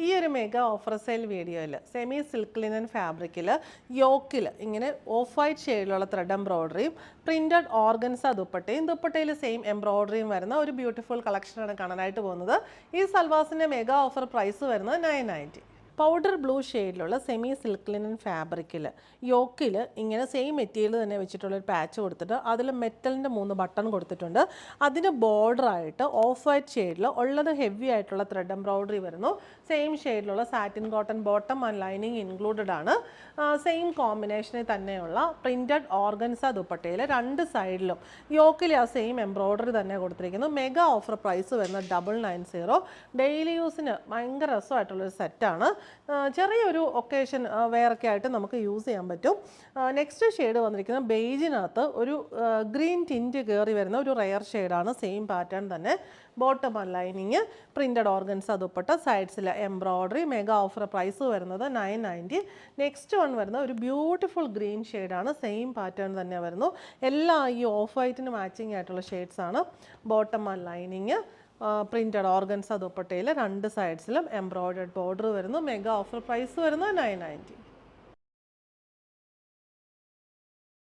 ഈ ഒരു mega offer sale വീഡിയോയിൽ സെമി സിൽക്ക് ലിനൻ ഫാബ്രിക്കിൽ യോക്കിൽ ഇങ്ങനെ ഓഫ് വൈറ്റ് ഷെയ്ഡിലുള്ള ത്രെഡ് എംബ്രോയ്ഡറിയും പ്രിൻറ്റഡ് ഓർഗൻസ ദുപ്പട്ടയിൽ സെയിം എംബ്രോയ്ഡറിയും വരുന്ന ഒരു ബ്യൂട്ടിഫുൾ കളക്ഷനാണ് കാണാനായിട്ട് പോകുന്നത്. ഈ സൽവാസിൻ്റെ മെഗാ ഓഫർ പ്രൈസ് വരുന്നത് 990. പൗഡർ ബ്ലൂ ഷെയ്ഡിലുള്ള സെമി സിൽക്ക് ലിനൻ ഫാബ്രിക്കിൽ യോക്കിൽ ഇങ്ങനെ സെയിം മെറ്റീരിയൽ തന്നെ വെച്ചിട്ടുള്ളൊരു പാച്ച് കൊടുത്തിട്ട് അതിൽ മെറ്റലിൻ്റെ 3 ബട്ടൺ കൊടുത്തിട്ടുണ്ട്. അതിന് ബോർഡറായിട്ട് ഓഫ് വൈറ്റ് ഷെയ്ഡിൽ ഉള്ളത് ഹെവി ആയിട്ടുള്ള ത്രെഡ് എംബ്രോയ്ഡറി വരുന്നു. സെയിം ഷെയ്ഡിലുള്ള satin cotton bottom and lining included ആണ്. സെയിം കോമ്പിനേഷനിൽ തന്നെയുള്ള പ്രിൻറ്റഡ് ഓർഗൻസ ദുപ്പട്ടയിൽ 2 സൈഡിലും യോക്കിൽ ആ സെയിം എംബ്രോയ്ഡറി തന്നെ കൊടുത്തിരിക്കുന്നു. മെഗാ ഓഫർ പ്രൈസ് വരുന്നത് 990. ഡെയിലി യൂസിന് ഭയങ്കര രസമായിട്ടുള്ളൊരു സെറ്റാണ്. ചെറിയൊരു ഒക്കേഷൻ വെയറൊക്കെ ആയിട്ട് നമുക്ക് യൂസ് ചെയ്യാൻ പറ്റും. നെക്സ്റ്റ് ഷെയ്ഡ് വന്നിരിക്കുന്നത് ബേജിനകത്ത് ഒരു ഗ്രീൻ ടിൻറ്റ് കയറി വരുന്ന ഒരു റെയർ ഷെയ്ഡാണ്. സെയിം പാറ്റേൺ തന്നെ bottom and lining printed organza dupatta സൈഡ്സിൽ എംബ്രോയ്ഡറി. മെഗാ ഓഫർ പ്രൈസ് വരുന്നത് 990. നെക്സ്റ്റ് വൺ വരുന്ന ഒരു ബ്യൂട്ടിഫുൾ ഗ്രീൻ ഷെയ്ഡാണ്. സെയിം പാറ്റേൺ തന്നെ വരുന്നു. എല്ലാം ഈ ഓഫ് വൈറ്റിന് മാച്ചിങ് ആയിട്ടുള്ള ഷെയ്ഡ്സ് ആണ്. Bottom and lining printed organza ദുപ്പട്ടയിൽ 2 സൈഡ്സിലും എംബ്രോയ്ഡേഡ് ബോർഡർ വരുന്നു. മെഗാ ഓഫർ പ്രൈസ് വരുന്നത് 990.